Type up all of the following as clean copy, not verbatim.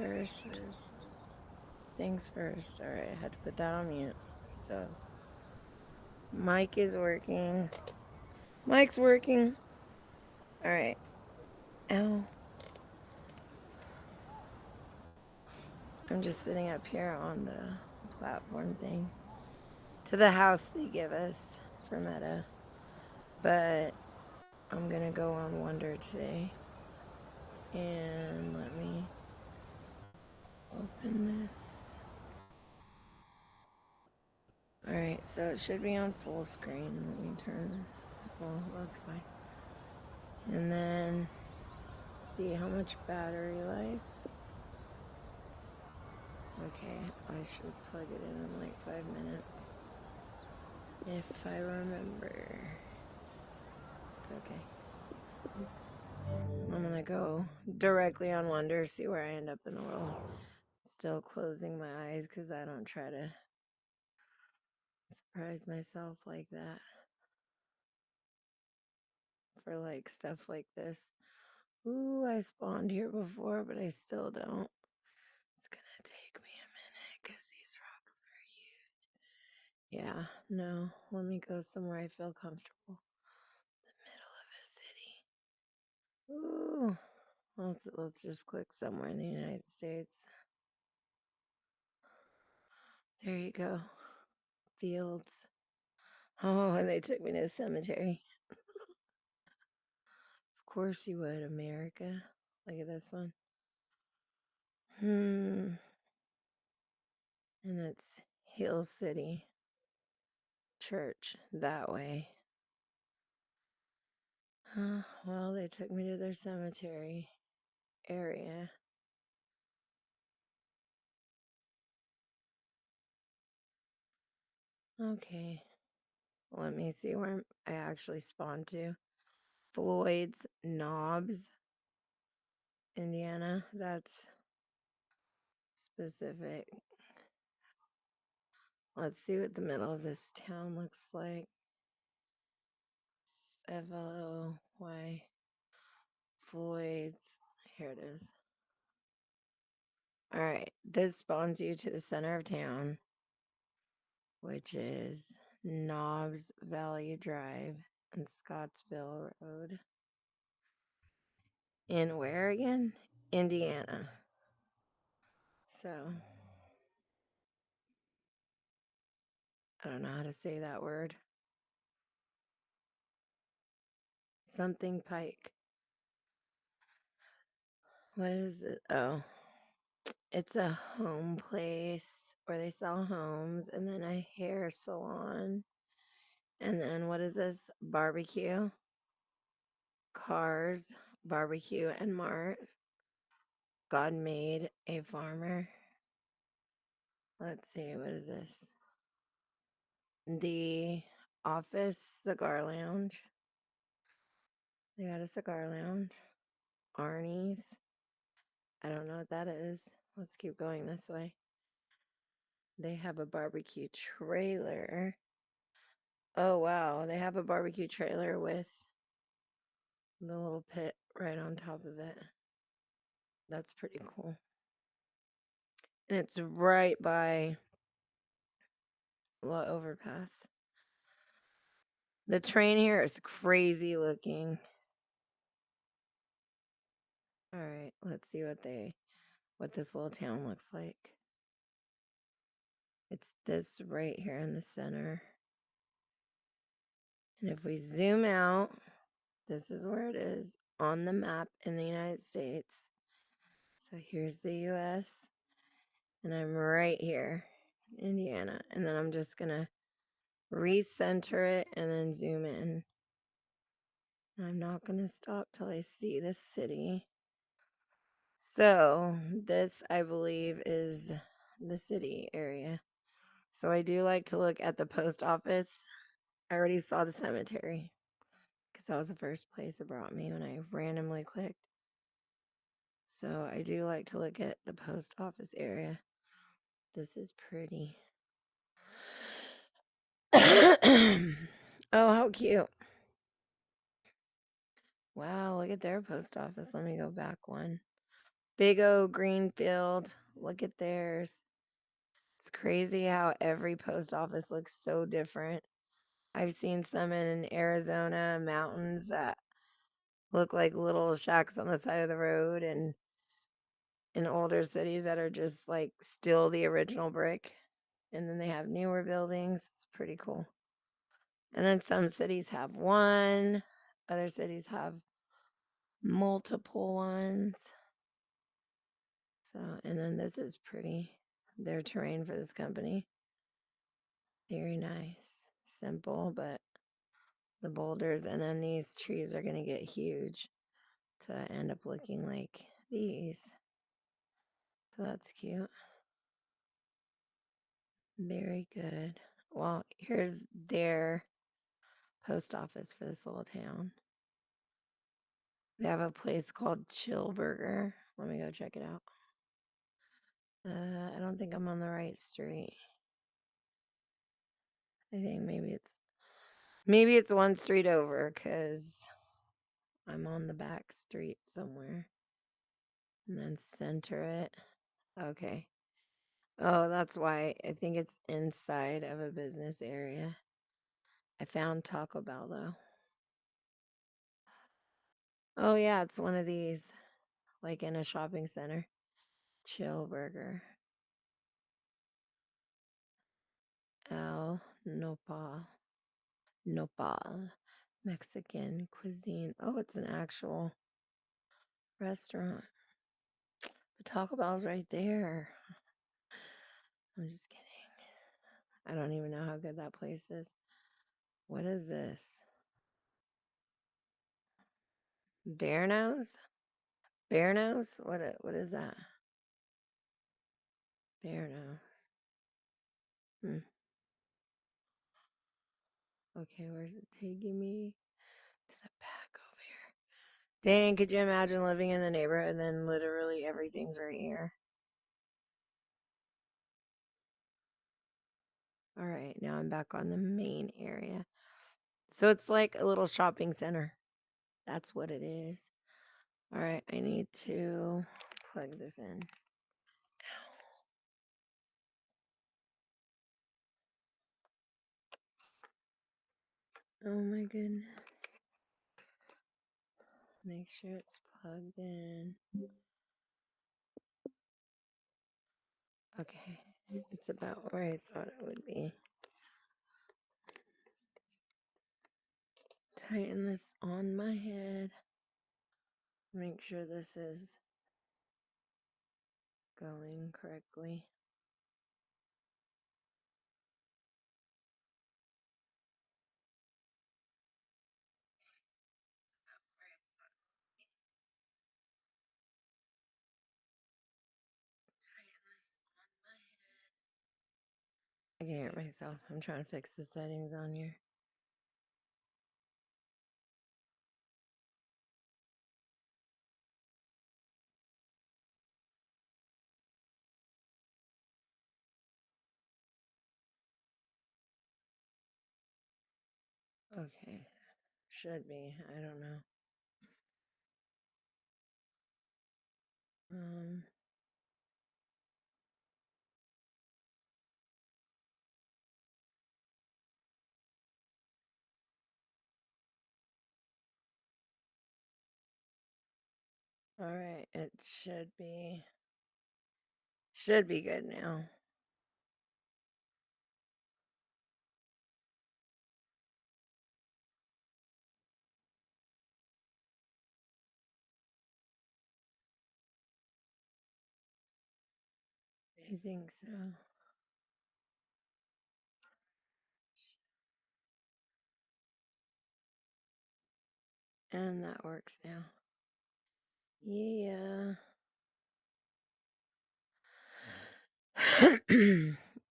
first. Things first. Alright, I had to put that on mute. So, mic is working. Mic's working. Alright. Ow. I'm just sitting up here on the platform thing. To the house they give us for Meta. But I'm gonna go on Wonder today. And let me open this. Alright, so it should be on full screen. Let me turn this. Well, that's fine. And then see how much battery life. Okay, I should plug it in like 5 minutes. If I remember. It's okay. I'm gonna go directly on Wonder, see where I end up in the world. Still closing my eyes because I don't try to surprise myself like that for like stuff like this. Ooh, I spawned here before, but I still don't. It's gonna take me a minute because these rocks are huge. Yeah, no, let me go somewhere I feel comfortable. The middle of a city. Ooh, let's just click somewhere in the United States. There you go. Fields. Oh, and they took me to a cemetery. Of course you would, America. Look at this one. And it's Hill City Church that way. Well, they took me to their cemetery area. Okay. Let me see where I actually spawned to. Floyd's Knobs, Indiana. That's specific. Let's see what the middle of this town looks like. Floy. Floyd's. Here it is. All right. This spawns you to the center of town, which is Knobs Valley Drive and Scottsville Road. In where again? Indiana. So, I don't know how to say that word. Something Pike. What is it? Oh, it's a home place where they sell homes, and then a hair salon. And then what is this? Barbecue, cars, barbecue, and mart. God made a farmer. Let's see, what is this? The Office Cigar Lounge. They got a cigar lounge. Arnie's. I don't know what that is. Let's keep going this way. They have a barbecue trailer. Oh, wow. They have a barbecue trailer with the little pit right on top of it. That's pretty cool. And it's right by La Overpass. The train here is crazy looking. All right, let's see what this little town looks like. It's this right here in the center. And if we zoom out, this is where it is on the map in the United States. So here's the US, and I'm right here, Indiana. And then I'm just gonna recenter it and then zoom in. I'm not gonna stop till I see this city. So this, I believe, is the city area. So I do like to look at the post office. I already saw the cemetery because that was the first place it brought me when I randomly clicked. So I do like to look at the post office area. This is pretty. Oh, how cute. Wow, look at their post office. Let me go back one. Big old green field. Look at theirs. It's crazy how every post office looks so different. I've seen some in Arizona mountains that look like little shacks on the side of the road, and in older cities that are just like still the original brick. And then they have newer buildings. It's pretty cool. And then some cities have one, other cities have multiple ones. So, and then this is pretty. Their terrain for this company. Very nice. Simple, but the boulders, and then these trees are going to get huge to end up looking like these. So that's cute. Very good. Well, here's their post office for this little town. They have a place called Chill Burger. Let me go check it out. I don't think I'm on the right street. I think maybe it's one street over because I'm on the back street somewhere. And then center it. Okay. Oh, that's why. I think it's inside of a business area. I found Taco Bell though. Oh yeah, it's one of these, like in a shopping center. Chill Burger. El Nopal. Nopal. Mexican cuisine. Oh, it's an actual restaurant. The Taco Bell's right there. I'm just kidding. I don't even know how good that place is. What is this? Bear nose? Bear nose? What is that? Bear nose. Hmm. Okay, where's it taking me? To the back over here. Dang, could you imagine living in the neighborhood and then literally everything's right here? All right, now I'm back on the main area. So it's like a little shopping center. That's what it is. All right, I need to plug this in. Oh my goodness. Make sure it's plugged in. Okay, it's about where I thought it would be. Tighten this on my head. Make sure this is going correctly. I can hear myself. I'm trying to fix the settings on here. Okay. Should be. I don't know. Um, all right. It should be good now. I think so. And that works now. Yeah.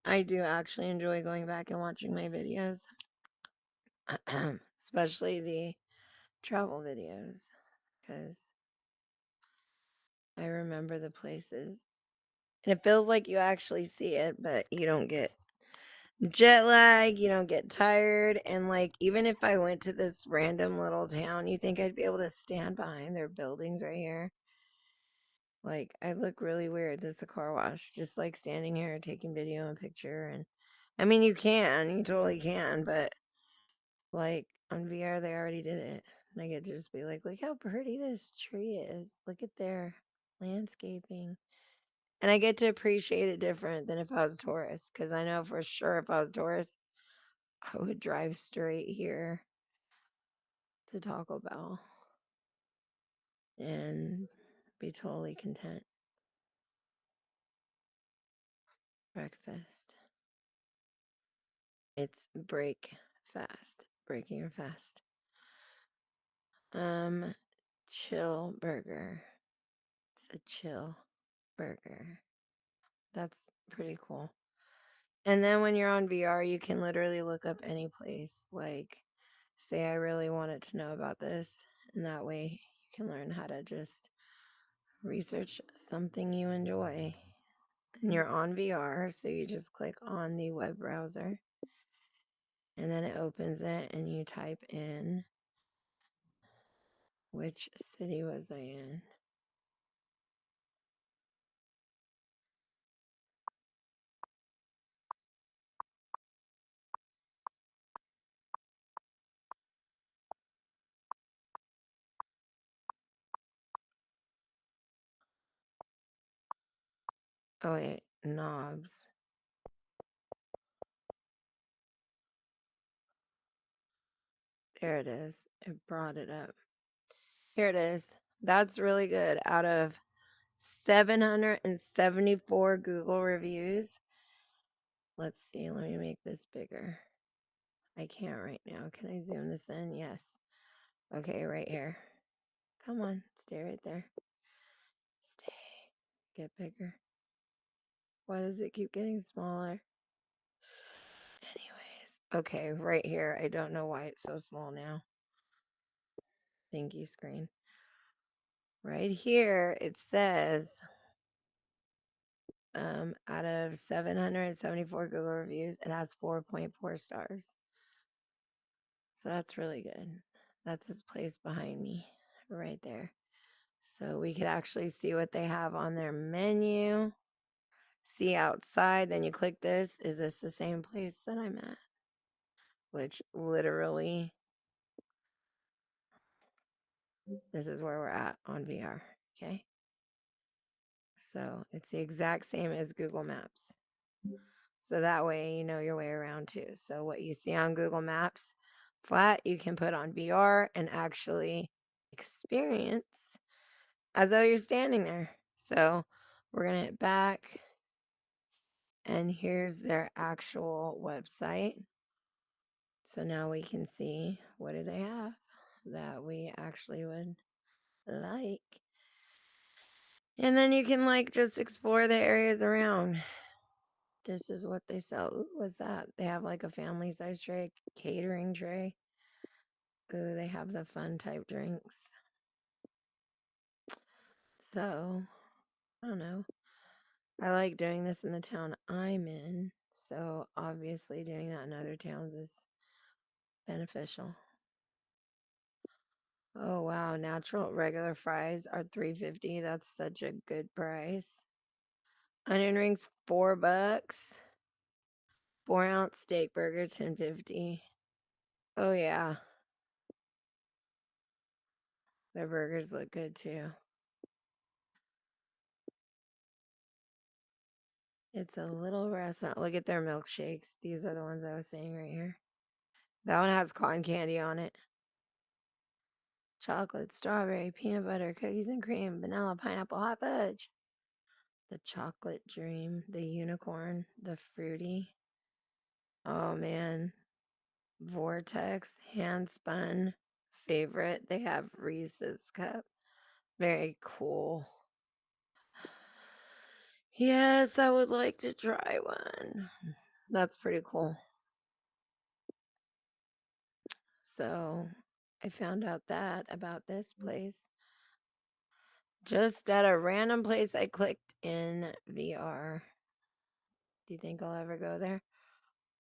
I do actually enjoy going back and watching my videos, especially the travel videos, because I remember the places. And it feels like you actually see it, but you don't get jet lag, you don't get tired. And like, even if I went to this random little town, you think I'd be able to stand behind their buildings right here? Like, I look really weird. This is a car wash. Just like standing here taking video and picture. And I mean, you totally can, but like on VR, they already did it. And I get to just be like, look how pretty this tree is. Look at their landscaping. And I get to appreciate it different than if I was a tourist. Because I know for sure if I was a tourist, I would drive straight here to Taco Bell and be totally content. Breakfast. It's break fast. Breaking your fast. Um, chill burger. It's a chill burger. That's pretty cool. And then when you're on VR, you can literally look up any place. Like, say, I really wanted to know about this. And that way you can learn how to just research something you enjoy. And you're on VR, so you just click on the web browser. And then it opens it, and you type in which city was I in? Oh, wait, knobs. There it is. It brought it up. Here it is. That's really good. Out of 774 Google reviews. Let's see. Let me make this bigger. I can't right now. Can I zoom this in? Yes. Okay, right here. Come on. Stay right there. Stay. Get bigger. Why does it keep getting smaller? Anyways. Okay, right here. I don't know why it's so small now. Thank you, screen. Right here, it says out of 774 Google reviews, it has 4.4 stars. So that's really good. That's this place behind me, right there. So we could actually see what they have on their menu. See outside, then you click this. Is this the same place that I'm at? Which literally, this is where we're at on VR. Okay. So it's the exact same as Google Maps. So that way you know your way around too. So what you see on Google Maps flat, you can put on VR and actually experience as though you're standing there. So we're going to hit back, and here's their actual website. So now we can see what do they have that we actually would like. And then you can like just explore the areas around. This is what they sell. Ooh, what's that? They have like a family size tray, catering tray. Ooh, they have the fun type drinks. So, I don't know. I like doing this in the town I'm in. So, obviously, doing that in other towns is beneficial. Oh, wow. Natural regular fries are $3.50. That's such a good price. Onion rings, $4. 4-ounce steak burger, $10.50. Oh, yeah. Their burgers look good too. It's a little restaurant. Look at their milkshakes. These are the ones I was saying right here. That one has cotton candy on it. Chocolate, strawberry, peanut butter, cookies and cream, vanilla, pineapple, hot fudge. The chocolate dream, the unicorn, the fruity. Oh man. Vortex, hand spun, favorite. They have Reese's cup. Very cool. Yes, I would like to try one. That's pretty cool. So I found out that about this place just at a random place I clicked in VR. Do you think I'll ever go there?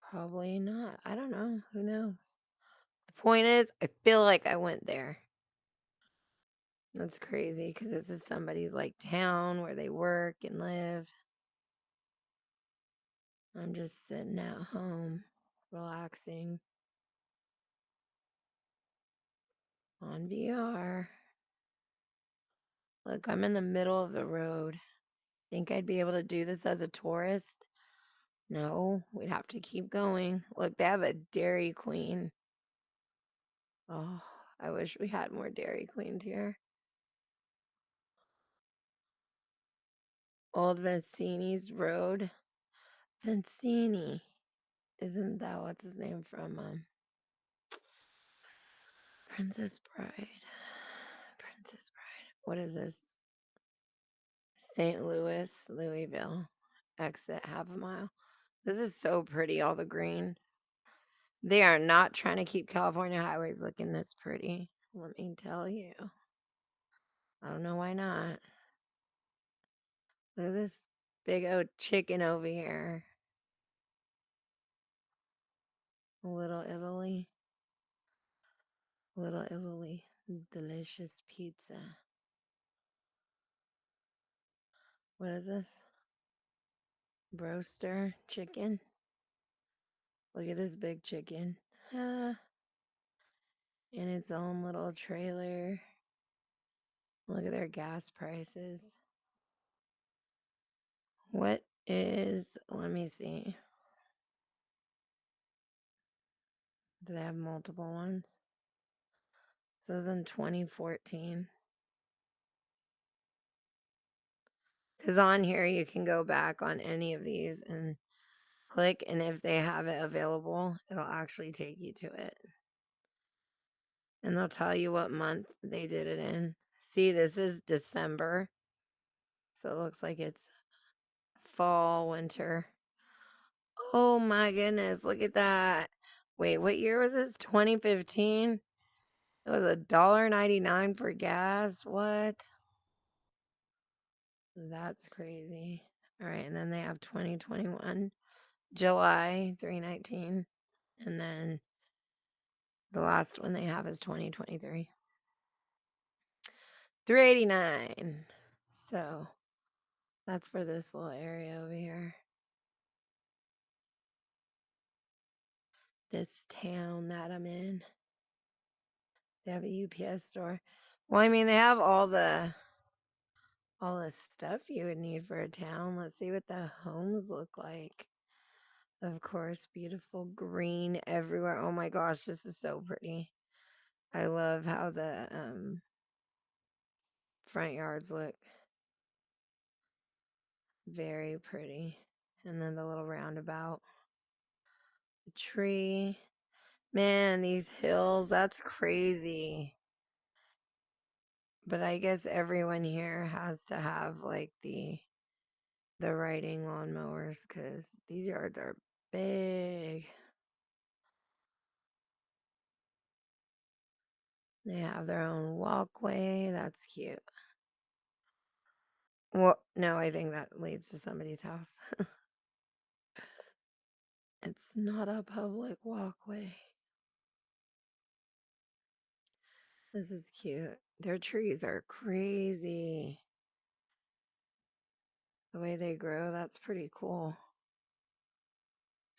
Probably not. I don't know. Who knows? The point is, I feel like I went there. That's crazy because this is somebody's like town where they work and live. I'm just sitting at home, relaxing on VR. Look, I'm in the middle of the road. Think I'd be able to do this as a tourist? No, we'd have to keep going. Look, they have a Dairy Queen. Oh, I wish we had more Dairy Queens here. Old Vincini's Road. Vincini. Isn't that what's his name from Princess Bride? Princess Bride. What is this? St. Louis, Louisville. Exit half a mile. This is so pretty, all the green. They are not trying to keep California highways looking this pretty. Let me tell you. I don't know why not. Look at this big old chicken over here. Little Italy. Little Italy. Delicious pizza. What is this? Broaster chicken. Look at this big chicken. In its own little trailer. Look at their gas prices. What is, let me see. Do they have multiple ones? This is in 2014. Because on here, you can go back on any of these and click, and if they have it available, it'll actually take you to it. And they'll tell you what month they did it in. See, this is December. So it looks like it's fall, winter. Oh my goodness, look at that. Wait, what year was this? 2015? It was $1.99 for gas. What? That's crazy. All right, and then they have 2021, July 319. And then the last one they have is 2023. 389. So that's for this little area over here. This town that I'm in. They have a UPS store. Well, I mean, they have all the stuff you would need for a town. Let's see what the homes look like. Of course, beautiful green everywhere. Oh my gosh, this is so pretty. I love how the front yards look. Very pretty. And then the little roundabout. The tree. Man, these hills, that's crazy. But I guess everyone here has to have like the riding lawnmowers because these yards are big. They have their own walkway. That's cute. Well, no, I think that leads to somebody's house. It's not a public walkway. This is cute. Their trees are crazy. The way they grow, that's pretty cool.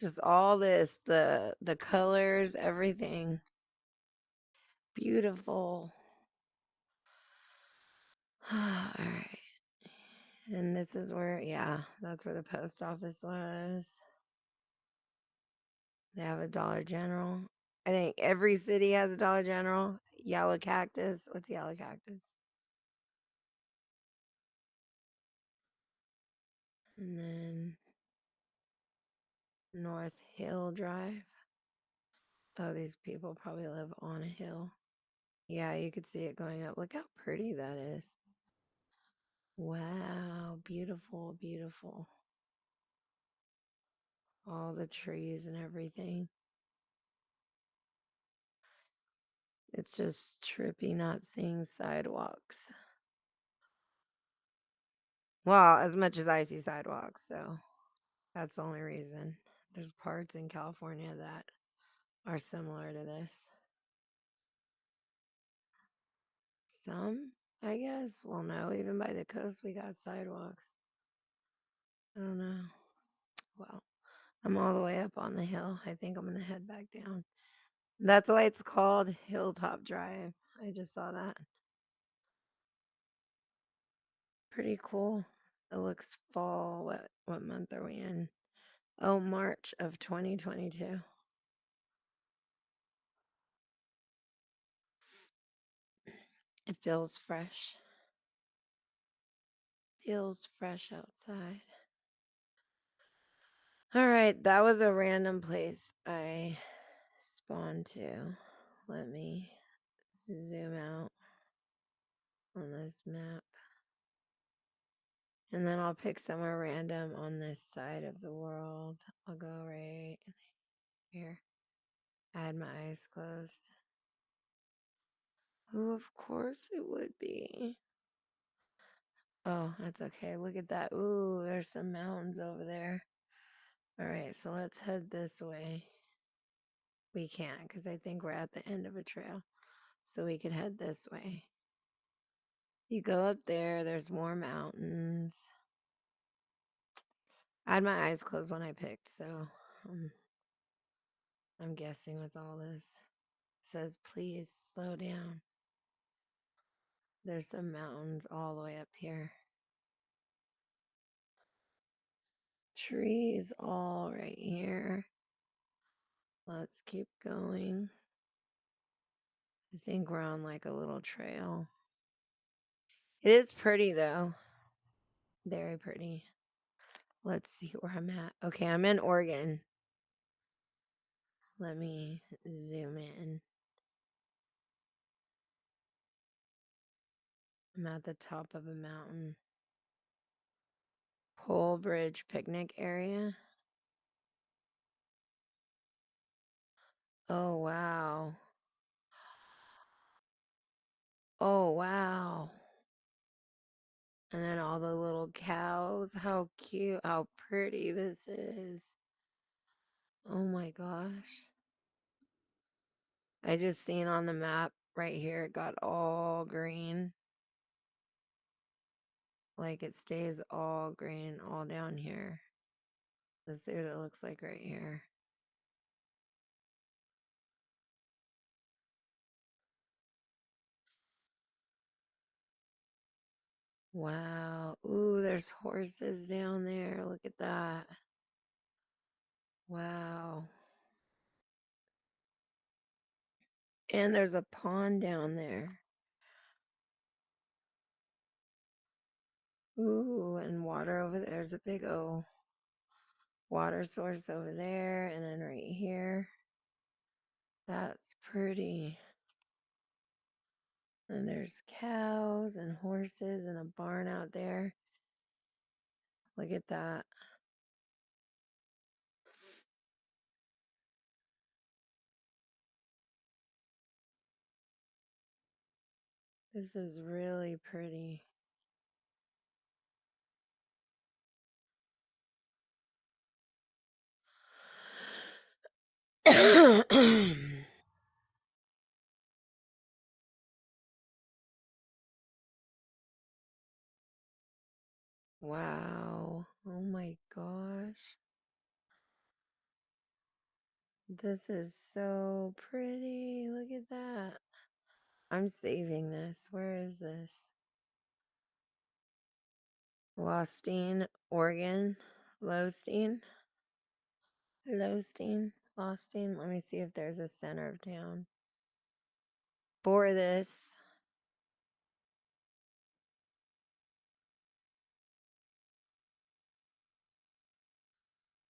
Just all this, the colors, everything. Beautiful. All right. And this is where, yeah, that's where the post office was. They have a Dollar General. I think every city has a Dollar General. Yellow Cactus. What's Yellow Cactus? And then North Hill Drive. Oh, these people probably live on a hill. Yeah, you could see it going up. Look how pretty that is. Wow, beautiful, beautiful. All the trees and everything. It's just trippy not seeing sidewalks. Well, as much as I see sidewalks, so that's the only reason. There's parts in California that are similar to this. Some? I guess. Well, no, even by the coast we got sidewalks. I don't know. Well, I'm all the way up on the hill. I think I'm gonna head back down. That's why it's called Hilltop Drive. I just saw that. Pretty cool. It looks fall. What month are we in? Oh, March of 2022. It feels fresh. Feels fresh outside. All right, that was a random place I spawned to. Let me zoom out on this map. And then I'll pick somewhere random on this side of the world. I'll go right here. I had my eyes closed. Oh, of course it would be. Oh, that's okay. Look at that. Ooh, there's some mountains over there. All right, so let's head this way. We can't because I think we're at the end of a trail. So we could head this way. You go up there, there's more mountains. I had my eyes closed when I picked, so I'm guessing with all this. It says, please slow down. There's some mountains all the way up here. Trees all right here. Let's keep going. I think we're on like a little trail. It is pretty though. Very pretty. Let's see where I'm at. Okay, I'm in Oregon. Let me zoom in. I'm at the top of a mountain. Pole Bridge picnic area. Oh, wow. Oh, wow. And then all the little cows. How cute. How pretty this is. Oh my gosh. I just seen on the map right here, it got all green. Like it stays all green all down here. Let's see what it looks like right here. Wow. Ooh, there's horses down there. Look at that. Wow. And there's a pond down there. Ooh, and water over there. There's a big old water source over there. And then right here. That's pretty. And there's cows and horses and a barn out there. Look at that. This is really pretty. Wow. Oh my gosh. This is so pretty. Look at that. I'm saving this. Where is this? Lostine, Oregon. Lostine. Lostine. Lostine. Let me see if there's a center of town for this.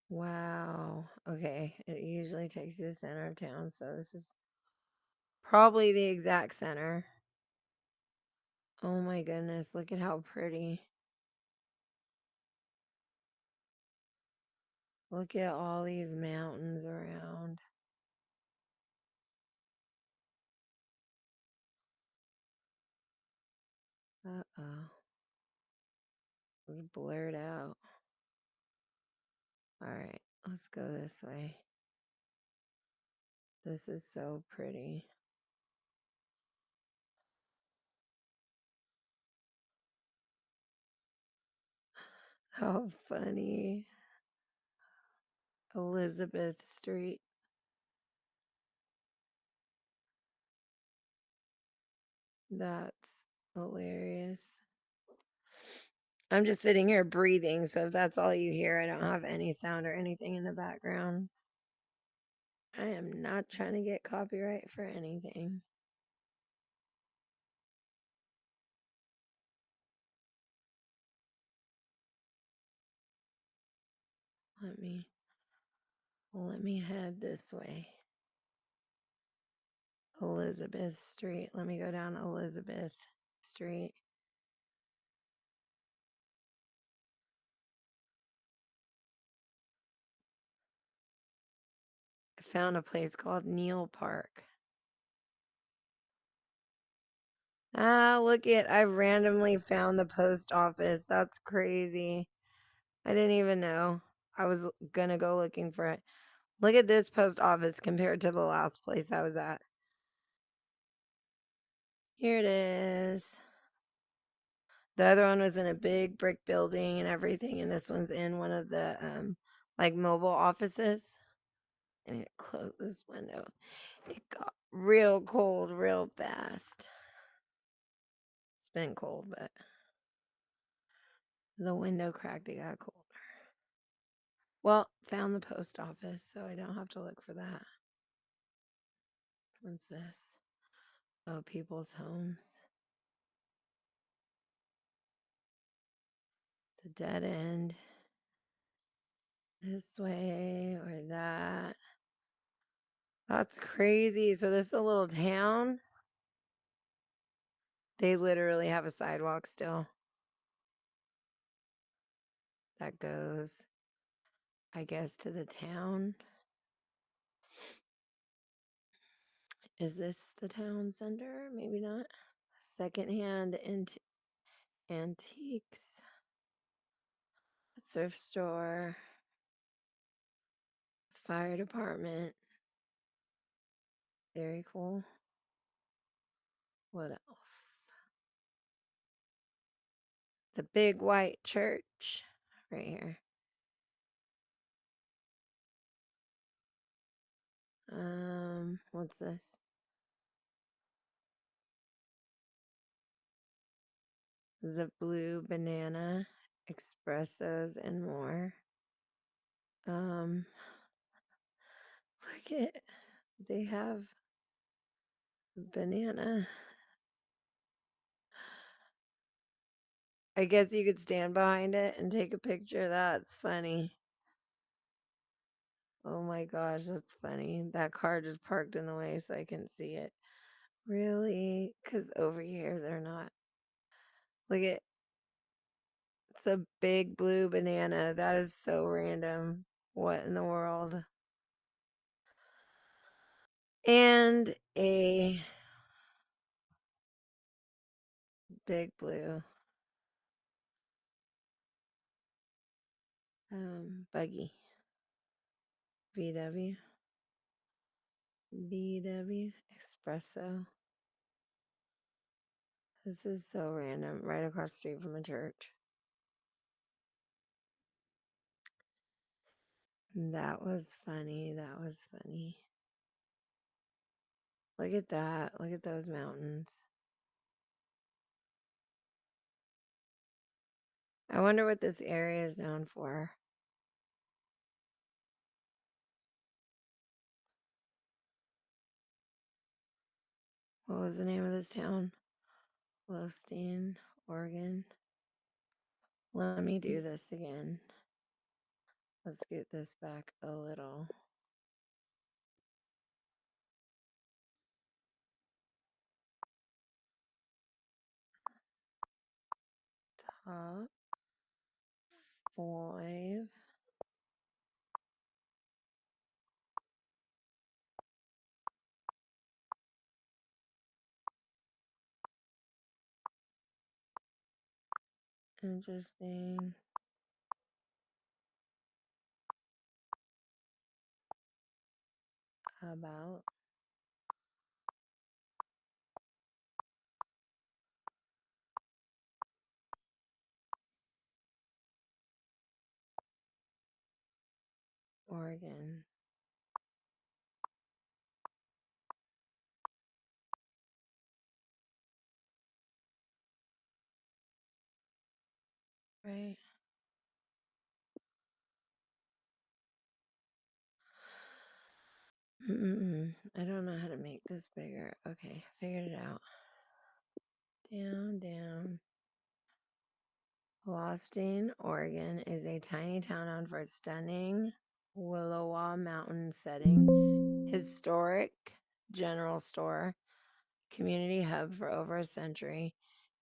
Wow. Okay. It usually takes you to the center of town. So this is probably the exact center. Oh my goodness. Look at how pretty. Look at all these mountains around. Uh-oh. It was blurred out. All right. Let's go this way. This is so pretty. How funny. Elizabeth Street. That's hilarious. I'm just sitting here breathing, so if that's all you hear, I don't have any sound or anything in the background. I am not trying to get copyright for anything. Let me head this way. Elizabeth Street. Let me go down Elizabeth Street. I found a place called Neal Park. Ah, look it. I randomly found the post office. That's crazy. I didn't even know. I was gonna go looking for it. Look at this post office compared to the last place I was at. Here it is. The other one was in a big brick building and everything, and this one's in one of the like mobile offices. I need to close this window. It got real cold real fast. It's been cold, but the window cracked, it got colder. Well, found the post office, so I don't have to look for that. What's this? Oh, people's homes. It's a dead end. This way or that. That's crazy. So this is a little town. They literally have a sidewalk still that goes, I guess, to the town. Is this the town center? Maybe not. Secondhand antiques. Thrift store. Fire department. Very cool. What else? The big white church right here. What's this? The Blue Banana, espressos, and more. Look at, they have banana. I guess you could stand behind it and take a picture. That's funny. Oh my gosh, that's funny. That car just parked in the way so I can see it. Really? Because over here they're not. Look at, it's a big blue banana. That is so random. What in the world? And a big blue buggy. VW. BW Espresso. This is so random. Right across the street from a church. That was funny. That was funny. Look at that. Look at those mountains. I wonder what this area is known for. What was the name of this town? Losteen, Oregon. Let me do this again. Let's scoot this back a little. Top 5. Interesting about Oregon. Right. I don't know how to make this bigger. Okay, figured it out. Down, down. Lostine, Oregon is a tiny town known for its stunning Willowa Mountain setting, historic general store, community hub for over a century,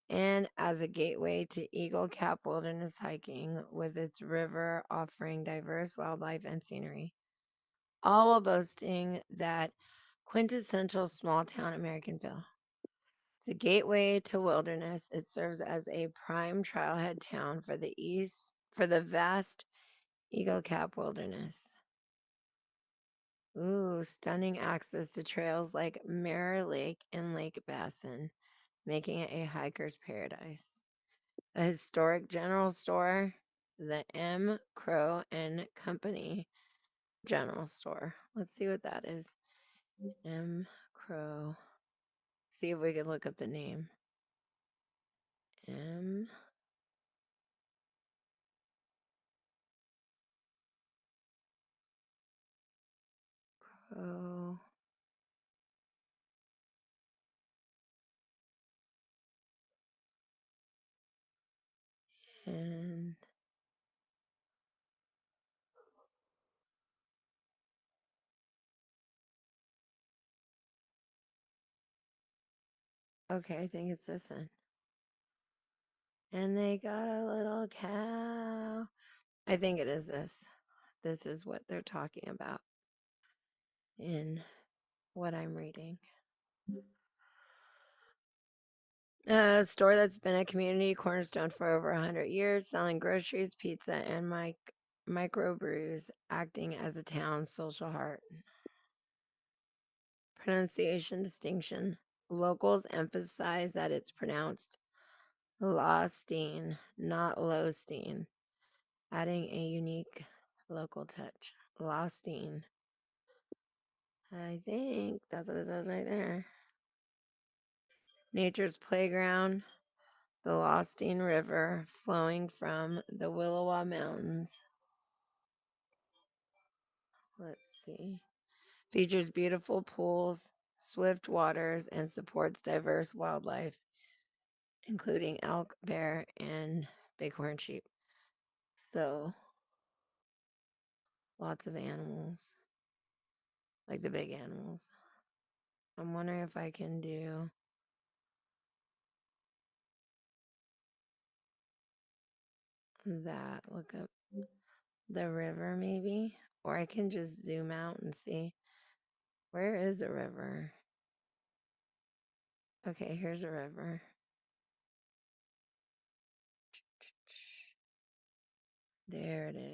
and as a gateway to Eagle Cap Wilderness hiking with its river offering diverse wildlife and scenery, all while boasting that quintessential small town American feel. It's a gateway to wilderness. It serves as a prime trailhead town for the vast Eagle Cap Wilderness. Ooh, stunning access to trails like Mirror Lake and Lake Bassin, making it a hiker's paradise. A historic general store, the M. Crow and Company General Store. Let's see what that is. M. Crow. See if we can look up the name. M. Crow. And okay, I think it's this one. And they got a little cow. I think it is this. This is what they're talking about in what I'm reading. A store that's been a community cornerstone for over 100 years, selling groceries, pizza, and microbrews, acting as a town's social heart. Pronunciation distinction. Locals emphasize that it's pronounced Lostine, not Lostine, adding a unique local touch. Lostine. I think that's what it says right there. Nature's playground, the Lostine River flowing from the Willowa Mountains. Let's see. Features beautiful pools, swift waters, and supports diverse wildlife, including elk, bear, and bighorn sheep. So, lots of animals, like the big animals. I'm wondering if I can do that. Look up the river, maybe. Or I can just zoom out and see. Where is a river? Okay, here's a river. There it is.